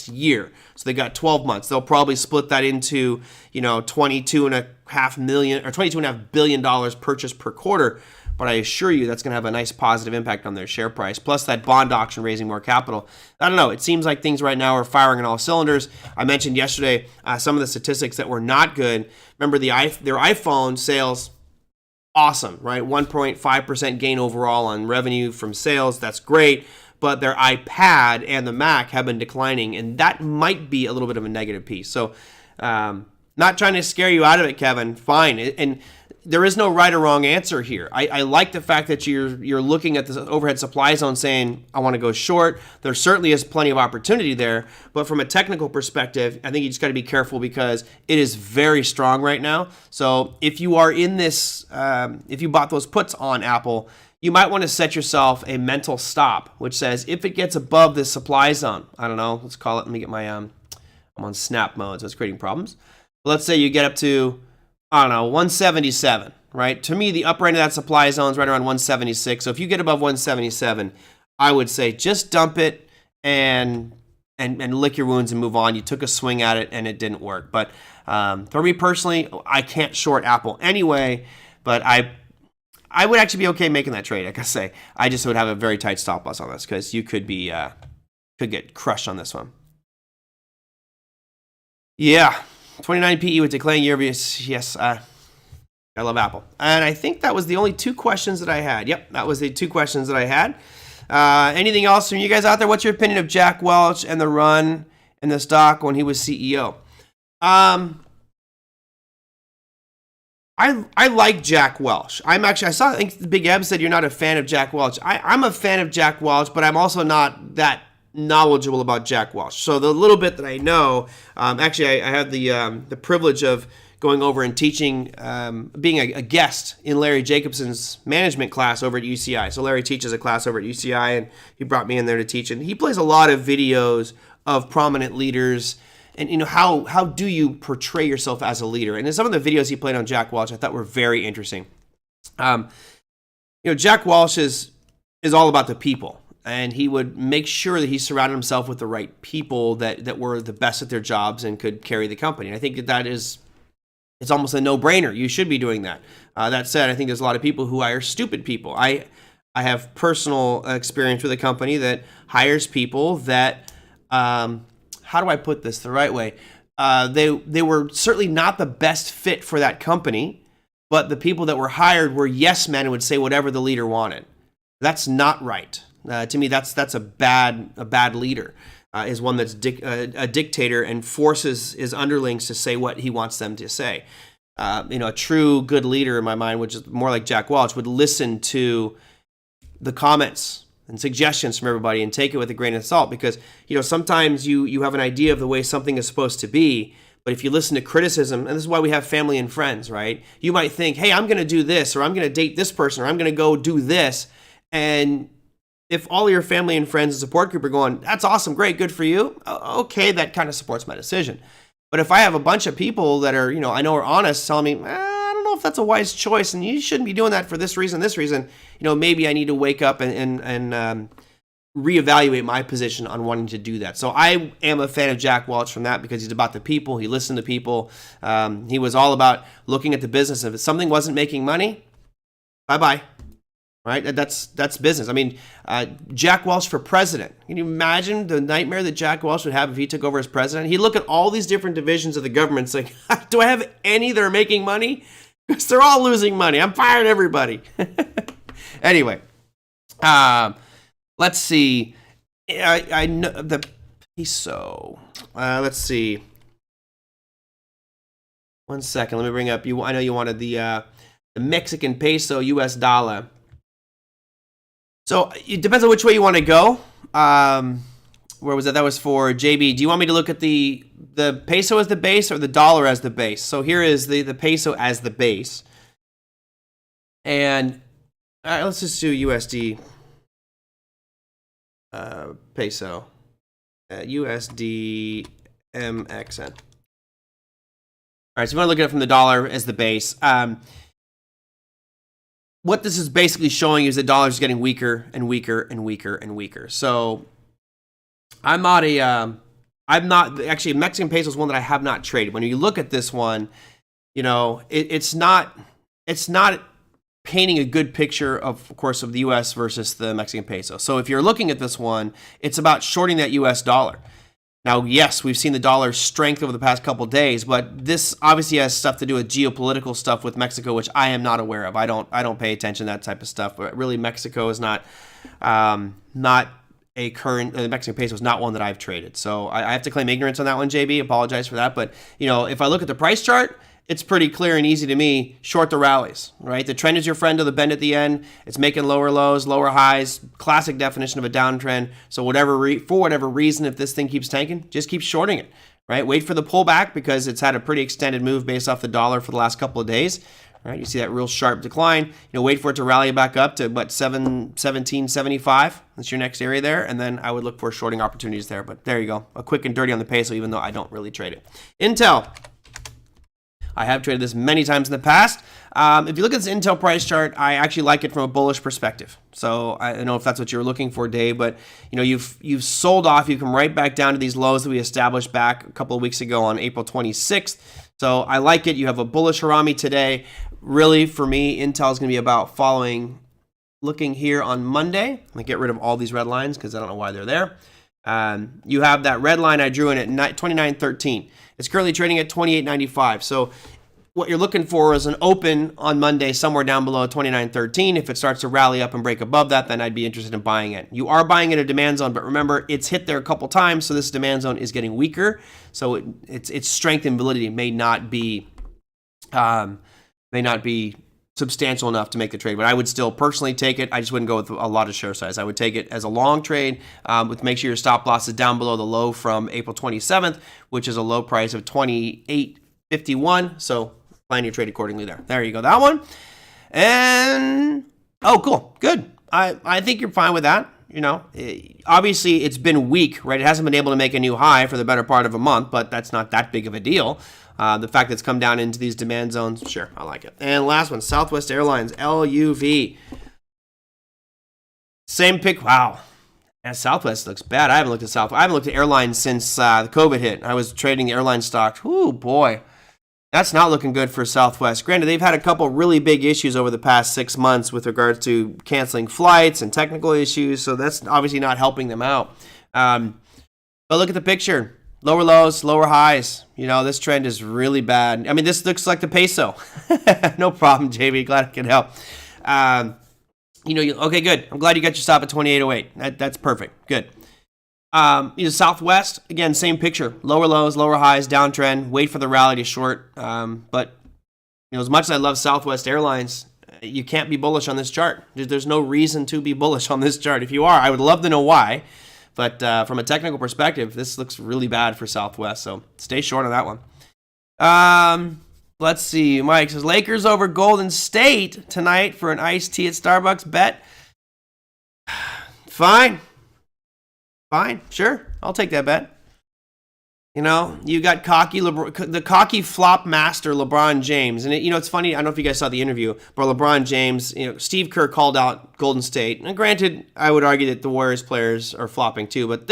year. So they got 12 months. They'll probably split that into, you know, $22.5 billion purchase per quarter. But I assure you that's going to have a nice positive impact on their share price. Plus that bond auction raising more capital. I don't know. It seems like things right now are firing on all cylinders. I mentioned yesterday some of the statistics that were not good. Remember their iPhone sales, awesome, right? 1.5% gain overall on revenue from sales. That's great. But their iPad and the Mac have been declining, and that might be a little bit of a negative piece. So not trying to scare you out of it, Kevin. Fine. And there is no right or wrong answer here. I like the fact that you're looking at the overhead supply zone saying, I want to go short. There certainly is plenty of opportunity there. But from a technical perspective, I think you just got to be careful because it is very strong right now. So if you are in this, if you bought those puts on Apple, you might want to set yourself a mental stop, which says if it gets above this supply zone, I don't know, let's call it, let me get my, I'm on snap mode, so it's creating problems. But let's say you get up to, I don't know, 177, right? To me, the upper end of that supply zone is right around 176. So if you get above 177, I would say just dump it and lick your wounds and move on. You took a swing at it and it didn't work. But for me personally, I can't short Apple anyway, but I would actually be okay making that trade. Like I say, I just would have a very tight stop loss on this because you could get crushed on this one. Yeah. 29 PE with declining year. Yes, I love Apple. And I think that was the only two questions that I had. Yep, that was the two questions that I had. Anything else from you guys out there? What's your opinion of Jack Welch and the run in the stock when he was CEO? I like Jack Welch. I think Big Eb said you're not a fan of Jack Welch. I'm a fan of Jack Welch, but I'm also not that knowledgeable about Jack Welch. So the little bit that I know, actually I had the privilege of going over and teaching, being a guest in Larry Jacobson's management class over at UCI. So Larry teaches a class over at UCI, and he brought me in there to teach. And he plays a lot of videos of prominent leaders, and how do you portray yourself as a leader? And in some of the videos he played on Jack Welch, I thought were very interesting. Jack Welch is all about the people, and he would make sure that he surrounded himself with the right people that were the best at their jobs and could carry the company. And I think that is, it's almost a no-brainer. You should be doing that. That said, I think there's a lot of people who hire stupid people. I have personal experience with a company that hires people that, how do I put this the right way? They were certainly not the best fit for that company, but the people that were hired were yes men and would say whatever the leader wanted. That's not right. To me, that's a bad leader. Is one that's a dictator and forces his underlings to say what he wants them to say. A true good leader in my mind, which is more like Jack Welch, would listen to the comments and suggestions from everybody and take it with a grain of salt, because sometimes you have an idea of the way something is supposed to be, but if you listen to criticism, and this is why we have family and friends, right? You might think, hey, I'm going to do this, or I'm going to date this person, or I'm going to go do this, and if all your family and friends and support group are going, that's awesome, great, good for you, okay, that kind of supports my decision. But if I have a bunch of people that are, I know are honest, telling me, I don't know if that's a wise choice, and you shouldn't be doing that for this reason, maybe I need to wake up and reevaluate my position on wanting to do that. So I am a fan of Jack Welch from that, because he's about the people. He listened to people. He was all about looking at the business. If something wasn't making money, bye-bye. Right? That's business. I mean, Jack Welch for president. Can you imagine the nightmare that Jack Welch would have if he took over as president? He'd look at all these different divisions of the government and say, do I have any that are making money? Because they're all losing money. I'm firing everybody. Anyway, let's see. I know the peso. Let's see. 1 second. Let me bring up you. I know you wanted the Mexican peso, U.S. dollar. So it depends on which way you want to go. Where was that? That was for JB. Do you want me to look at the peso as the base or the dollar as the base? So here is the peso as the base. And let's just do USD peso. USD MXN. All right, so you want to look at it from the dollar as the base. What this is basically showing is the dollar is getting weaker and weaker and weaker and weaker. So I'm not actually, Mexican peso is one that I have not traded. When you look at this one, it's not painting a good picture of course of the US versus the Mexican peso. So if you're looking at this one, it's about shorting that US dollar. Now, yes, we've seen the dollar's strength over the past couple of days, but this obviously has stuff to do with geopolitical stuff with Mexico, which I am not aware of. I don't pay attention to that type of stuff. But really, Mexico is not a current. The Mexican peso is not one that I've traded, so I have to claim ignorance on that one. JB, apologize for that. But if I look at the price chart, it's pretty clear and easy to me. Short the rallies, right? The trend is your friend to the bend at the end. It's making lower lows, lower highs. Classic definition of a downtrend. So for whatever reason, if this thing keeps tanking, just keep shorting it, right? Wait for the pullback because it's had a pretty extended move based off the dollar for the last couple of days. Right? You see that real sharp decline. Wait for it to rally back up to 1775. That's your next area there, and then I would look for shorting opportunities there. But there you go, a quick and dirty on the peso, even though I don't really trade it. Intel. I have traded this many times in the past. If you look at this Intel price chart, I actually like it from a bullish perspective. So I don't know if that's what you were looking for, Dave, but you've sold off. You come right back down to these lows that we established back a couple of weeks ago on April 26th. So I like it. You have a bullish Harami today. Really, for me, Intel is going to be about looking here on Monday. I'm going to get rid of all these red lines because I don't know why they're there. You have that red line I drew in at 29.13. It's currently trading at 28.95. So what you're looking for is an open on Monday somewhere down below 29.13. If it starts to rally up and break above that, then I'd be interested in buying it. You are buying in a demand zone, but remember, it's hit there a couple times, so this demand zone is getting weaker. So its strength and validity may not be may not be substantial enough to make the trade, but I would still personally take it. I just wouldn't go with a lot of share size. I would take it as a long trade with make sure your stop loss is down below the low from April 27th, which is a low price of 28.51. So plan your trade accordingly there. There you go, that one. And oh, cool, good. I think you're fine with that. You know, obviously it's been weak, right? It hasn't been able to make a new high for the better part of a month, but that's not that big of a deal. The fact that it's come down into these demand zones, sure, I like it. And last one, Southwest Airlines, LUV. Same pick. Wow. Yeah, Southwest looks bad. I haven't looked at Southwest. I haven't looked at airlines since the COVID hit. I was trading the airline stock. Ooh, boy. That's not looking good for Southwest. Granted, they've had a couple really big issues over the past 6 months with regards to canceling flights and technical issues, so that's obviously not helping them out. But look at the picture. Lower lows, lower highs. You know, this trend is really bad. I mean, this looks like the peso. No problem, JB. Glad I could help. Okay, good. I'm glad you got your stop at 28.08. That's perfect. Good. Southwest, again, same picture. Lower lows, lower highs, downtrend. Wait for the rally to short. But as much as I love Southwest Airlines, you can't be bullish on this chart. There's no reason to be bullish on this chart. If you are, I would love to know why. But from a technical perspective, this looks really bad for Southwest. So stay short on that one. Let's see. Mike says Lakers over Golden State tonight for an iced tea at Starbucks bet. Fine, sure. I'll take that bet. You got the cocky flop master LeBron James. And it's funny, I don't know if you guys saw the interview, but LeBron James, Steve Kerr called out Golden State. And granted, I would argue that the Warriors players are flopping too, but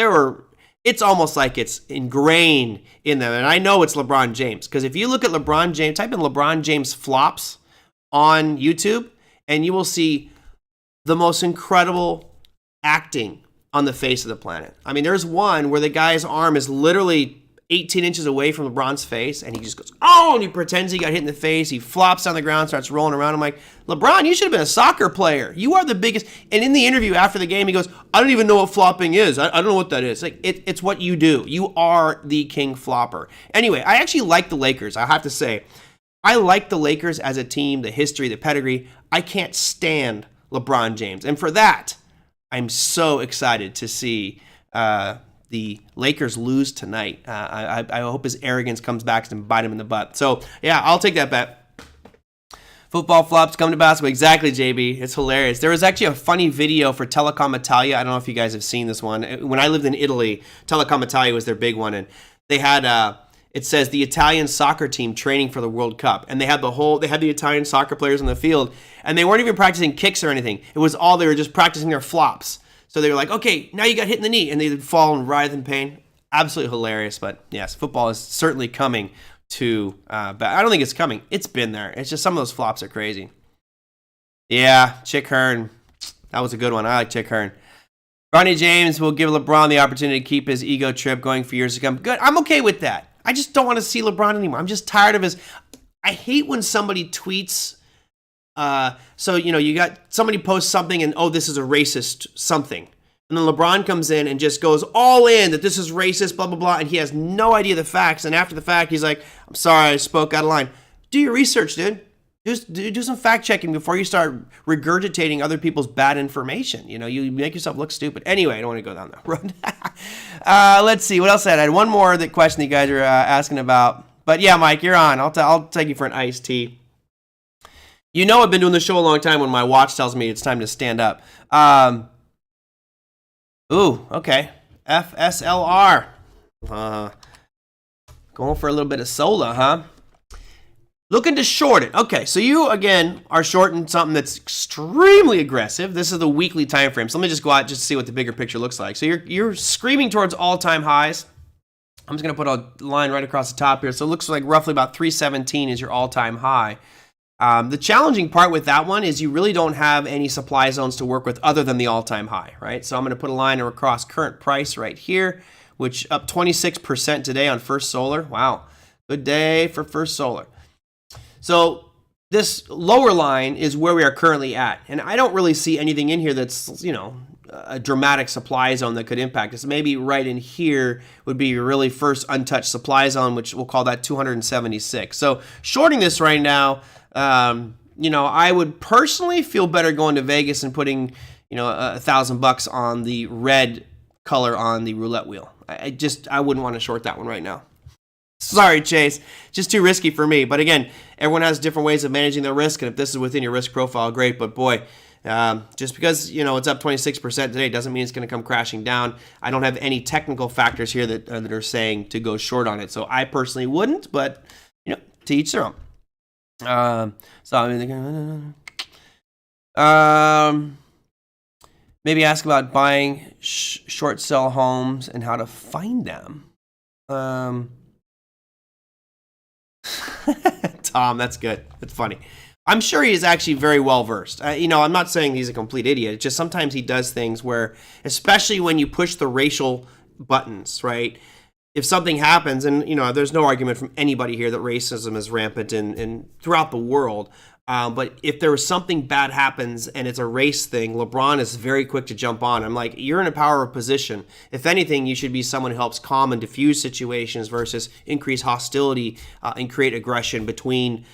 it's almost like it's ingrained in them. And I know it's LeBron James, because if you look at LeBron James, type in LeBron James flops on YouTube, and you will see the most incredible acting on the face of the planet. I mean, there's one where the guy's arm is literally 18 inches away from LeBron's face, and he just goes, oh, and he pretends he got hit in the face. He flops on the ground, starts rolling around. I'm like, LeBron, you should have been a soccer player. You are the biggest. And in the interview after the game, he goes, I don't even know what flopping is. I don't know what that is. Like, it's what you do. You are the king flopper. Anyway, I actually like the Lakers. I have to say, I like the Lakers as a team, the history, the pedigree. I can't stand LeBron James. And for that, I'm so excited to see the Lakers lose tonight. I hope his arrogance comes back and bite him in the butt. So, yeah, I'll take that bet. Football flops come to basketball. Exactly, JB. It's hilarious. There was actually a funny video for Telecom Italia. I don't know if you guys have seen this one. When I lived in Italy, Telecom Italia was their big one. And they had, it says, the Italian soccer team training for the World Cup. And they had the Italian soccer players on the field. And they weren't even practicing kicks or anything. It was all, they were just practicing their flops. So they were like, okay, now you got hit in the knee. And they'd fall and writhe in pain. Absolutely hilarious. But yes, football is certainly coming to, but I don't think it's coming. It's been there. It's just some of those flops are crazy. Yeah, Chick Hearn. That was a good one. I like Chick Hearn. Ronnie James will give LeBron the opportunity to keep his ego trip going for years to come. Good. I'm okay with that. I just don't want to see LeBron anymore. I'm just tired of his. I hate when somebody tweets. So, you got somebody posts something and, oh, this is a racist something. And then LeBron comes in and just goes all in that this is racist, blah, blah, blah. And he has no idea the facts. And after the fact, he's like, I'm sorry, I spoke out of line. Do your research, dude. Do some fact checking before you start regurgitating other people's bad information. You make yourself look stupid. Anyway, I don't want to go down that road. Let's see. What else I had? I had one more question that you guys are asking about. But yeah, Mike, you're on. I'll take you for an iced tea. I've been doing the show a long time when my watch tells me it's time to stand up. Okay. FSLR. Going for a little bit of solar, huh? Looking to short it. Okay, so you, again, are shorting something that's extremely aggressive. This is the weekly time frame. So let me just go out just to see what the bigger picture looks like. So you're screaming towards all-time highs. I'm just going to put a line right across the top here. So it looks like roughly about 317 is your all-time high. The challenging part with that one is you really don't have any supply zones to work with other than the all-time high, right? So I'm going to put a line across current price right here, which up 26% today on First Solar. Wow, good day for First Solar. So this lower line is where we are currently at, and I don't really see anything in here that's, a dramatic supply zone that could impact us. Maybe right in here would be your really first untouched supply zone, which we'll call that 276. So shorting this right now, I would personally feel better going to Vegas and putting, $1,000 on the red color on the roulette wheel. I wouldn't want to short that one right now. Sorry, Chase. Just too risky for me. But again, everyone has different ways of managing their risk, and if this is within your risk profile, great. But boy, just because it's up 26% today doesn't mean it's going to come crashing down. I don't have any technical factors here that are saying to go short on it. So I personally wouldn't, but to each their own. Maybe ask about buying short sell homes and how to find them. Tom, that's good. That's funny. I'm sure he is actually very well versed. I'm not saying he's a complete idiot. It's just sometimes he does things where, especially when you push the racial buttons, right? If something happens, and there's no argument from anybody here that racism is rampant in throughout the world. But if there was something bad happens and it's a race thing, LeBron is very quick to jump on. I'm like, you're in a power position. If anything, you should be someone who helps calm and diffuse situations versus increase hostility and create aggression between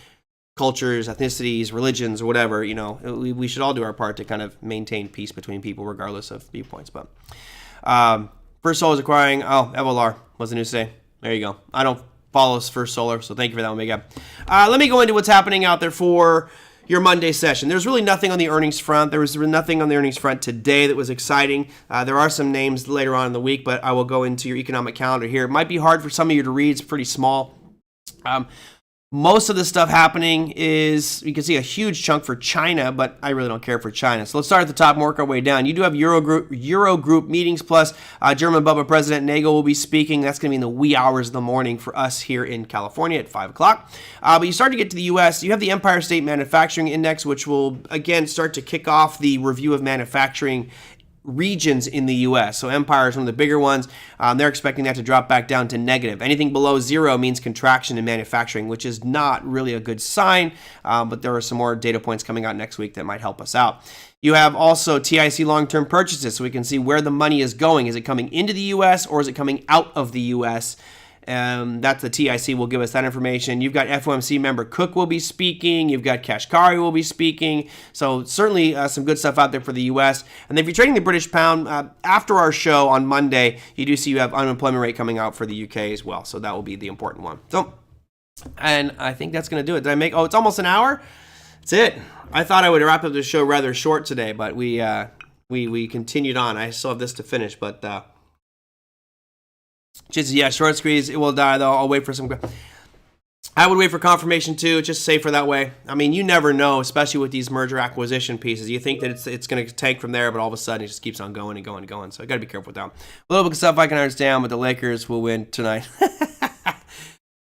cultures, ethnicities, religions, or whatever. We should all do our part to kind of maintain peace between people regardless of viewpoints. But First Solar is acquiring, Evolar was the news today. There you go. I don't follow First Solar, so thank you for that, Omega. Let me go into what's happening out there for your Monday session. There's really nothing on the earnings front. There was nothing on the earnings front today that was exciting. There are some names later on in the week, but I will go into your economic calendar here. It might be hard for some of you to read. It's pretty small. Most of the stuff happening is, you can see a huge chunk for China, but I really don't care for China. So let's start at the top and work our way down. You do have Eurogroup meetings, plus German Bubba President Nagel will be speaking. That's going to be in the wee hours of the morning for us here in California at 5 o'clock. But you start to get to the U.S. You have the Empire State Manufacturing Index, which will, again, start to kick off the review of manufacturing regions in the U.S. So Empire is one of the bigger ones. They're expecting that to drop back down to negative. Anything below zero means contraction in manufacturing, which is not really a good sign, but there are some more data points coming out next week that might help us out. You have also TIC long-term purchases, so we can see where the money is going. Is it coming into the U.S. or is it coming out of the U.S.? That's the TIC will give us that information. You've got FOMC member Cook will be speaking. You've got Kashkari will be speaking. So certainly some good stuff out there for the U.S. And if you're trading the British pound, after our show on Monday, you do see you have unemployment rate coming out for the U.K. as well. So that will be the important one. So, and I think that's going to do it. Did I make? Oh, it's almost an hour. That's it. I thought I would wrap up the show rather short today, but we continued on. I still have this to finish, but. Just, yeah, short squeeze. It will die, though. I'll wait for some. I would wait for confirmation, too. It's just safer that way. I mean, you never know, especially with these merger acquisition pieces. You think that it's going to tank from there, but all of a sudden it just keeps on going and going and going. So I got to be careful with that. A little bit of stuff I can understand, but the Lakers will win tonight.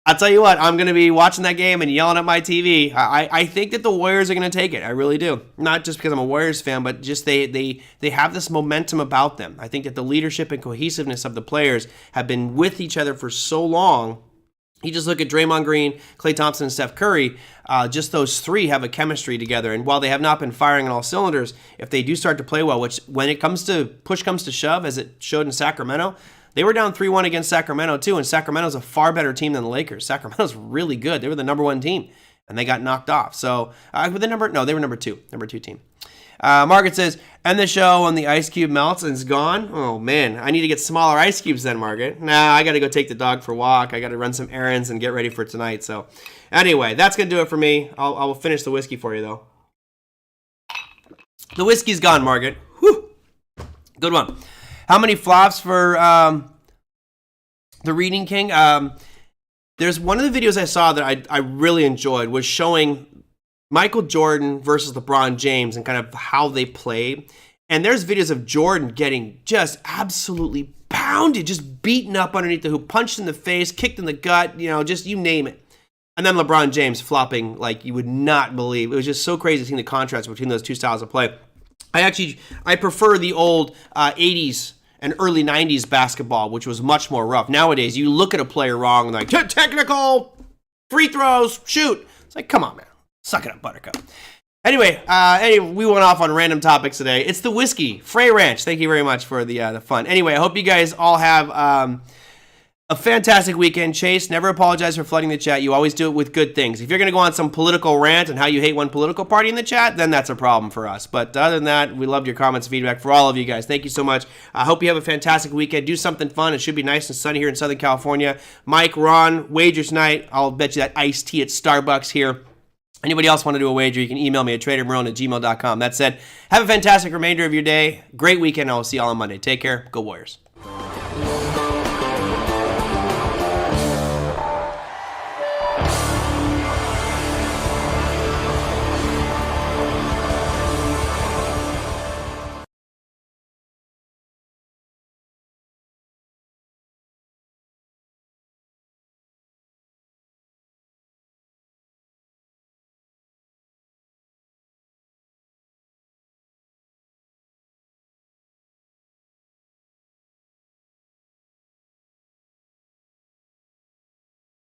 I'll tell you what, I'm going to be watching that game and yelling at my TV. I think that the Warriors are going to take it. I really do. Not just because I'm a Warriors fan, but just they have this momentum about them. I think that the leadership and cohesiveness of the players have been with each other for so long. You just look at Draymond Green, Klay Thompson, and Steph Curry. Just those three have a chemistry together. And while they have not been firing on all cylinders, if they do start to play well, which when it comes to push comes to shove, as it showed in Sacramento, they were down 3-1 against Sacramento, too, and Sacramento's a far better team than the Lakers. Sacramento's really good. They were the number one team, and they got knocked off. So, they were number two team. Margaret says, end the show when the ice cube melts and it's gone. Oh, man, I need to get smaller ice cubes then, Margaret. Nah, I got to go take the dog for a walk. I got to run some errands and get ready for tonight. So, anyway, that's going to do it for me. I'll finish the whiskey for you, though. The whiskey's gone, Margaret. Whew. Good one. How many flops for the Reading King? There's one of the videos I saw that I really enjoyed was showing Michael Jordan versus LeBron James and kind of how they played. And there's videos of Jordan getting just absolutely pounded, just beaten up underneath the hoop, punched in the face, kicked in the gut, just you name it. And then LeBron James flopping like you would not believe. It was just so crazy seeing the contrast between those two styles of play. I prefer the old 80s and early 90s basketball, which was much more rough. Nowadays, you look at a player wrong and like, technical, free throws, shoot. It's like, come on, man. Suck it up, buttercup. Anyway, we went off on random topics today. It's the whiskey. Frey Ranch. Thank you very much for the fun. Anyway, I hope you guys all have a fantastic weekend. Chase, never apologize for flooding the chat. You always do it with good things. If you're going to go on some political rant and how you hate one political party in the chat, then that's a problem for us. But other than that, we loved your comments and feedback for all of you guys. Thank you so much. I hope you have a fantastic weekend. Do something fun. It should be nice and sunny here in Southern California. Mike, Ron, wagers night. I'll bet you that iced tea at Starbucks here. Anybody else want to do a wager, you can email me at TraderMerlin@gmail.com. That said, have a fantastic remainder of your day. Great weekend. I will see you all on Monday. Take care. Go Warriors.